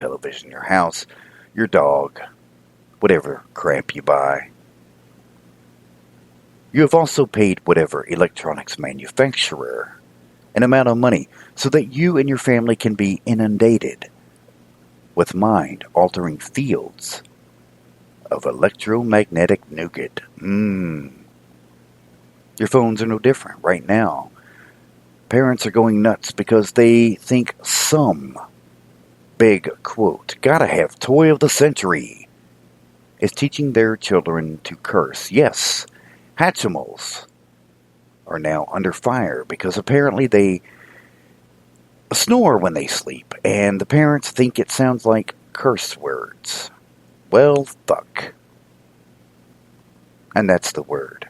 television, your house, your dog, whatever crap you buy. You have also paid whatever electronics manufacturer an amount of money so that you and your family can be inundated with mind-altering fields of electromagnetic nougat. Your phones are no different right now. Parents are going nuts because they think some big, quote, gotta have toy of the century is teaching their children to curse. Yes, Hatchimals are now under fire because apparently they snore when they sleep, and the parents think it sounds like curse words. Well, fuck. And that's the word.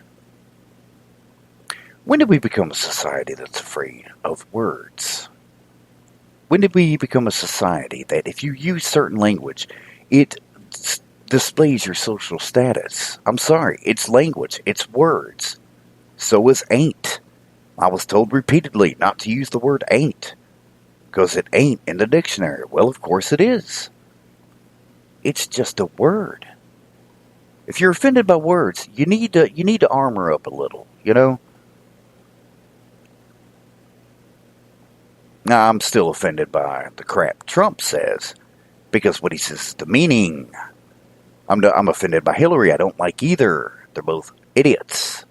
When did we become a society that's afraid of words? When did we become a society that if you use certain language, it displays your social status? I'm sorry, it's language, it's words. So is ain't. I was told repeatedly not to use the word ain't, because it ain't in the dictionary. Well, of course it is. It's just a word. If you're offended by words, you need to armor up a little, you know? Now, I'm still offended by the crap Trump says, because what he says is demeaning. I'm offended by Hillary. I don't like either. They're both idiots.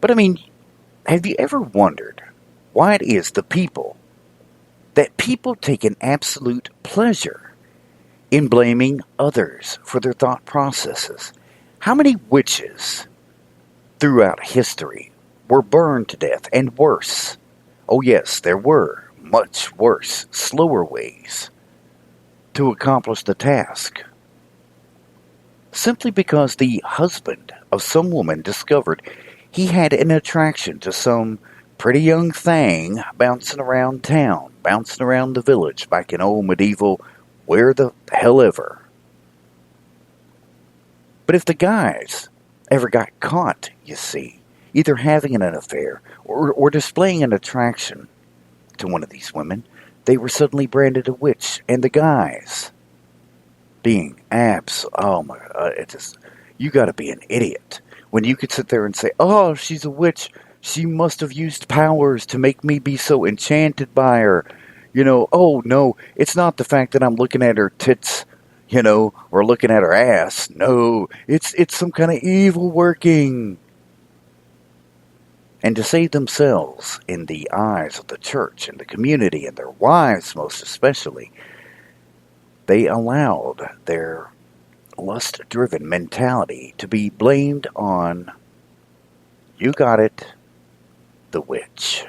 But I mean, have you ever wondered why it is that people take an absolute pleasure in blaming others for their thought processes? How many witches throughout history were burned to death, and worse? Oh yes, there were much worse, slower ways to accomplish the task. Simply because the husband of some woman discovered he had an attraction to some pretty young thing bouncing around town, bouncing around the village back in old medieval where the hell ever. But if the guys ever got caught, you see, either having an affair or displaying an attraction to one of these women, they were suddenly branded a witch. And the guys being oh my God, you gotta be an idiot when you could sit there and say, oh, she's a witch, she must have used powers to make me be so enchanted by her. You know, oh no, it's not the fact that I'm looking at her tits, you know, or looking at her ass. No, it's some kind of evil working. And to save themselves in the eyes of the church and the community and their wives most especially, they allowed their lust-driven mentality to be blamed on, you got it, the witch.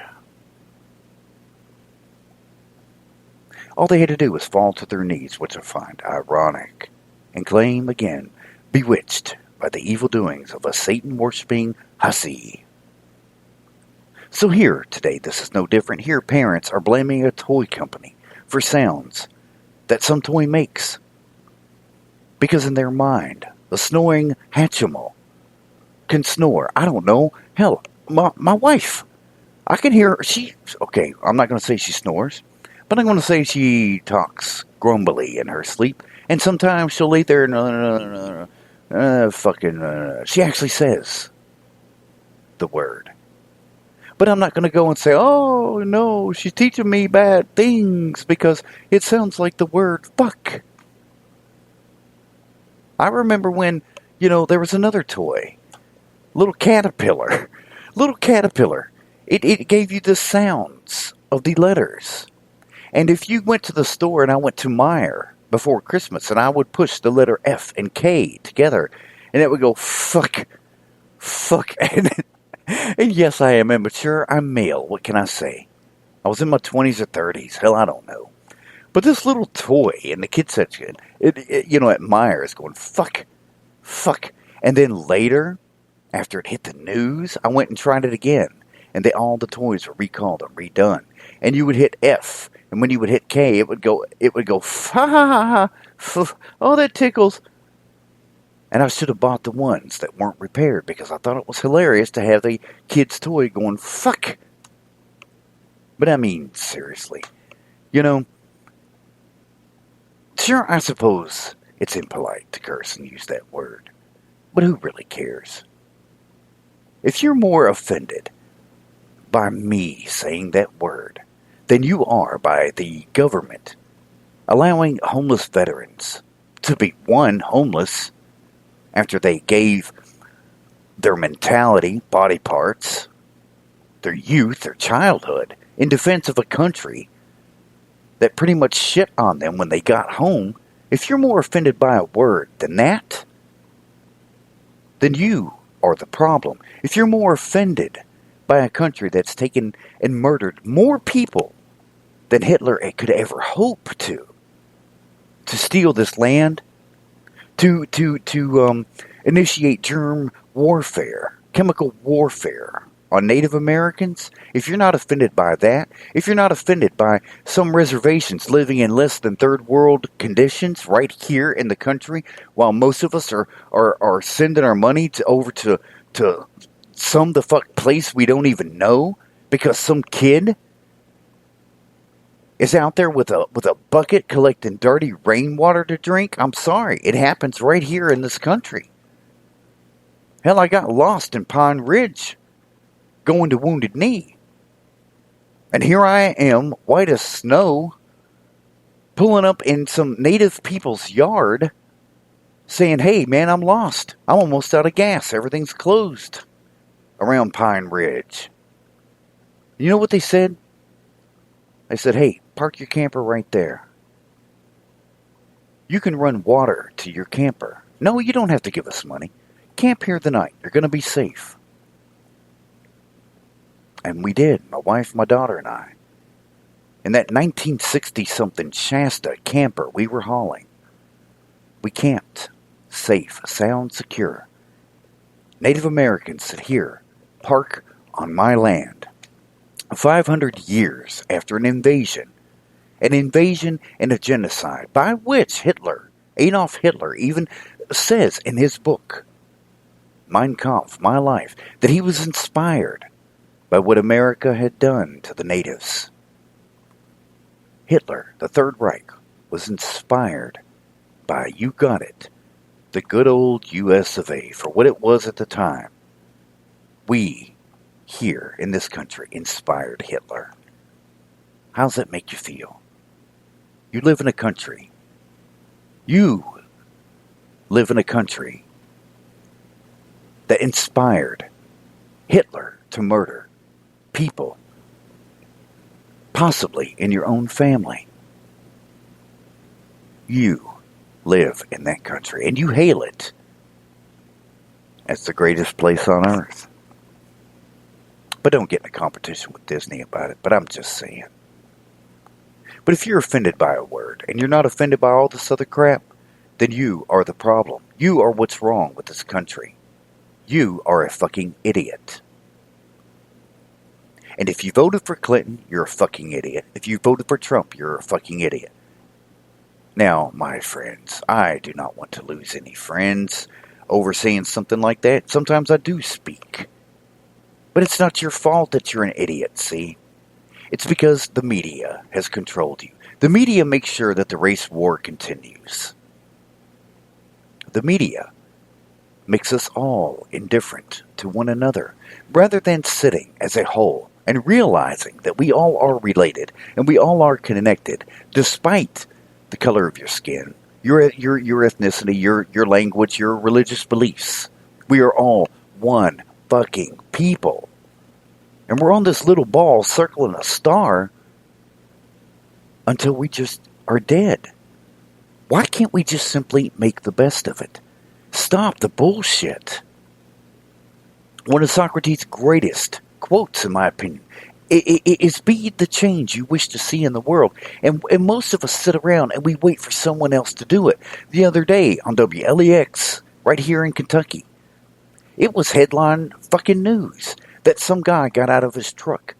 All they had to do was fall to their knees, which I find ironic, and claim again, bewitched by the evil doings of a Satan-worshipping hussy. So here, today, this is no different. Here, parents are blaming a toy company for sounds that some toy makes. Because in their mind, the snoring Hatchimal can snore. I don't know. Hell, my wife, I can hear her. Okay, I'm not going to say she snores, but I'm going to say she talks grumbly in her sleep. And sometimes she'll lay there and she actually says the word. But I'm not going to go and say, oh, no, she's teaching me bad things because it sounds like the word fuck. I remember when, there was another toy. Little caterpillar. It gave you the sounds of the letters. And if you went to the store and I went to Meijer before Christmas and I would push the letter F and K together and it would go fuck. And yes, I am immature. I'm male. What can I say? I was in my 20s or 30s. Hell, I don't know. But this little toy in the kids section, at Meijer is going, fuck. And then later, after it hit the news, I went and tried it again. And all the toys were recalled and redone. And you would hit F. And when you would hit K, it would go, fa. Oh, that tickles. And I should have bought the ones that weren't repaired because I thought it was hilarious to have the kid's toy going, fuck. But I mean, seriously. You know, sure, I suppose it's impolite to curse and use that word, but who really cares? If you're more offended by me saying that word than you are by the government allowing homeless veterans to be one homeless after they gave their mentality, body parts, their youth, their childhood in defense of a country that pretty much shit on them when they got home, if you're more offended by a word than that, then you are the problem. If you're more offended by a country that's taken and murdered more people than Hitler could ever hope to steal this land, to initiate germ warfare, chemical warfare on Native Americans, if you're not offended by that, if you're not offended by some reservations living in less than third world conditions right here in the country, while most of us are sending our money over to some the fuck place we don't even know because some kid is out there with a bucket collecting dirty rainwater to drink, I'm sorry, it happens right here in this country. Hell, I got lost in Pine Ridge going to Wounded Knee. And here I am, white as snow, pulling up in some native people's yard, saying, hey, man, I'm lost. I'm almost out of gas. Everything's closed around Pine Ridge. You know what they said? They said, hey, park your camper right there. You can run water to your camper. No, you don't have to give us money. Camp here the night. You're going to be safe. And we did, my wife, my daughter, and I. In that 1960-something Shasta camper we were hauling. We camped. Safe, sound, secure. Native Americans said, here, park on my land. 500 years after an invasion and a genocide by which Adolf Hitler even says in his book, Mein Kampf, My Life, that he was inspired by what America had done to the natives. Hitler, the Third Reich, was inspired by, you got it, the good old US of A for what it was at the time. We, here in this country, inspired Hitler. How's that make you feel? You live in a country. You live in a country that inspired Hitler to murder people, possibly in your own family. You live in that country, and you hail it as the greatest place on earth. But don't get in a competition with Disney about it, but I'm just saying. But if you're offended by a word, and you're not offended by all this other crap, then you are the problem. You are what's wrong with this country. You are a fucking idiot. And if you voted for Clinton, you're a fucking idiot. If you voted for Trump, you're a fucking idiot. Now, my friends, I do not want to lose any friends over saying something like that. Sometimes I do speak. But it's not your fault that you're an idiot, see? It's because the media has controlled you. The media makes sure that the race war continues. The media makes us all indifferent to one another, rather than sitting as a whole and realizing that we all are related and we all are connected, despite the color of your skin, your ethnicity, your language, your religious beliefs. We are all one fucking people. And we're on this little ball circling a star until we just are dead. Why can't we just simply make the best of it? Stop the bullshit. One of Socrates' greatest quotes, in my opinion, is be the change you wish to see in the world. And most of us sit around and we wait for someone else to do it. The other day on WLEX, right here in Kentucky, it was headline fucking news that some guy got out of his truck,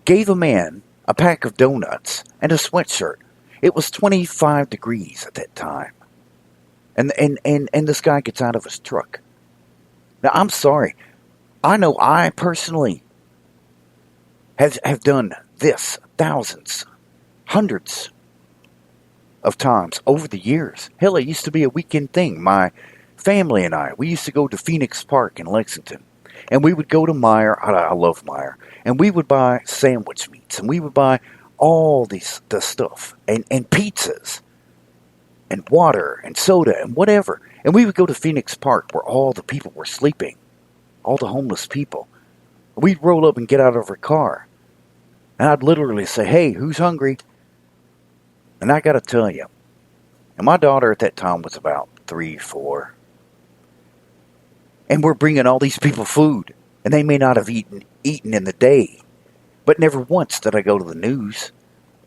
gave a man a pack of donuts and a sweatshirt. It was 25 degrees at that time. And this guy gets out of his truck. Now, I'm sorry. I know I personally have done this thousands hundreds of times over the years. Hell, it used to be a weekend thing. My family and I, we used to go to Phoenix Park in Lexington. And we would go to Meijer. I love Meijer. And we would buy sandwich meats. And we would buy all the stuff. And pizzas. And water. And soda. And whatever. And we would go to Phoenix Park where all the people were sleeping. All the homeless people. We'd roll up and get out of our car. And I'd literally say, hey, who's hungry? And I got to tell you, and my daughter at that time was about 3, 4. And we're bringing all these people food. And they may not have eaten in the day. But never once did I go to the news.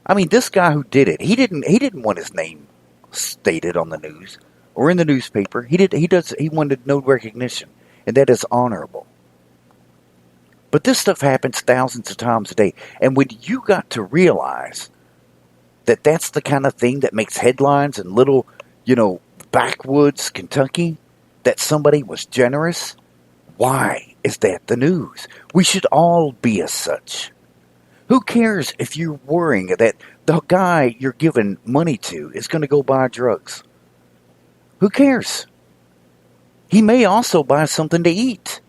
I mean, this guy who did it, he didn't want his name stated on the news or in the newspaper. He wanted no recognition. And that is honorable. But this stuff happens thousands of times a day. And when you got to realize that that's the kind of thing that makes headlines in little, backwoods Kentucky, that somebody was generous, why is that the news? We should all be as such. Who cares if you're worrying that the guy you're giving money to is going to go buy drugs? Who cares? He may also buy something to eat.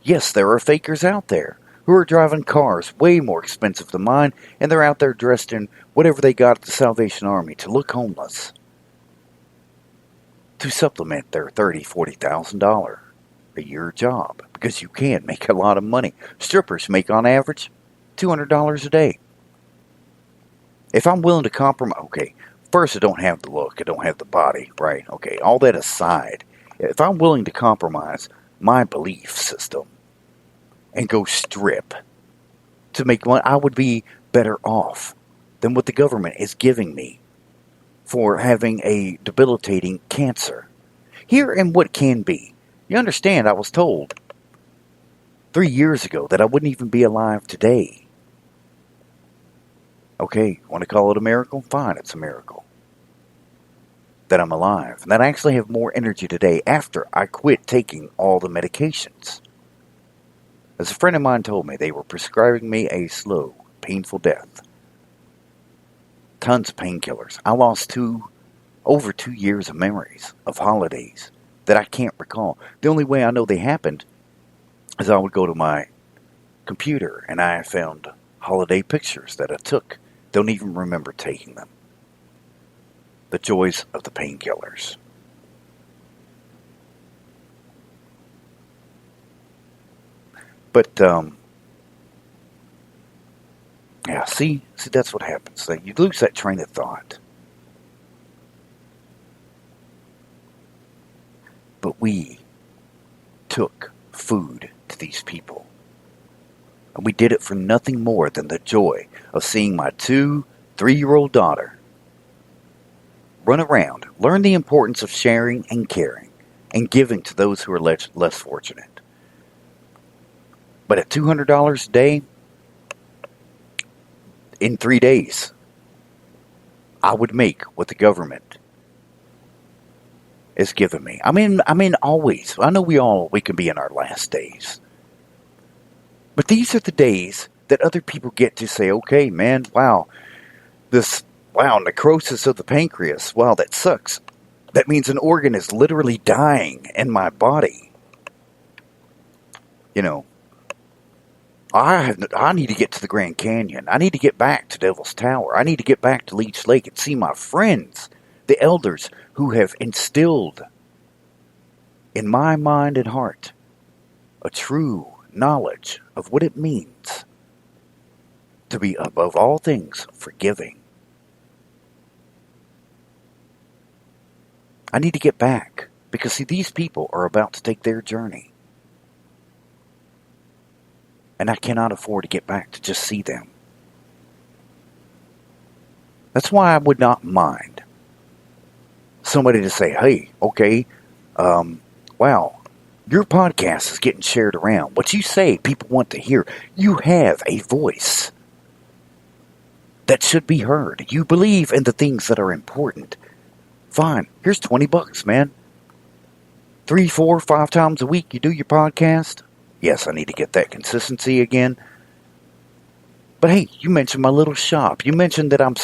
Yes, there are fakers out there who are driving cars way more expensive than mine, and they're out there dressed in whatever they got at the Salvation Army to look homeless, to supplement their $30,000, $40,000 a year job, because you can make a lot of money. Strippers make on average $200 a day. If I'm willing to compromise, okay, first I don't have the look, I don't have the body, right? Okay, all that aside, if I'm willing to compromise my belief system and go strip to make money, I would be better off than what the government is giving me for having a debilitating cancer. Here in what can be. You understand, I was told 3 years ago that I wouldn't even be alive today. Okay, want to call it a miracle? Fine, it's a miracle that I'm alive. And that I actually have more energy today after I quit taking all the medications. As a friend of mine told me, they were prescribing me a slow, painful death. Tons of painkillers. I lost over 2 years of memories of holidays that I can't recall. The only way I know they happened is I would go to my computer and I found holiday pictures that I took. Don't even remember taking them. The joys of the painkillers. But, yeah, see, that's what happens. You lose that train of thought. But we took food to these people. And we did it for nothing more than the joy of seeing my 2, 3-year-old daughter run around, learn the importance of sharing and caring, and giving to those who are less fortunate. But at $200 a day, in 3 days, I would make what the government is giving me. I mean, always. I know we can be in our last days. But these are the days that other people get to say, okay, man, wow, necrosis of the pancreas. Wow, that sucks. That means an organ is literally dying in my body. I need to get to the Grand Canyon. I need to get back to Devil's Tower. I need to get back to Leech Lake and see my friends, the elders who have instilled in my mind and heart a true knowledge of what it means to be, above all things, forgiving. I need to get back because, see, these people are about to take their journey. And I cannot afford to get back to just see them. That's why I would not mind somebody to say, hey, okay, wow, your podcast is getting shared around. What you say, people want to hear. You have a voice that should be heard. You believe in the things that are important. Fine, here's $20, man. 3, 4, 5 times a week you do your podcast. Yes, I need to get that consistency again. But hey, you mentioned my little shop. You mentioned that I'm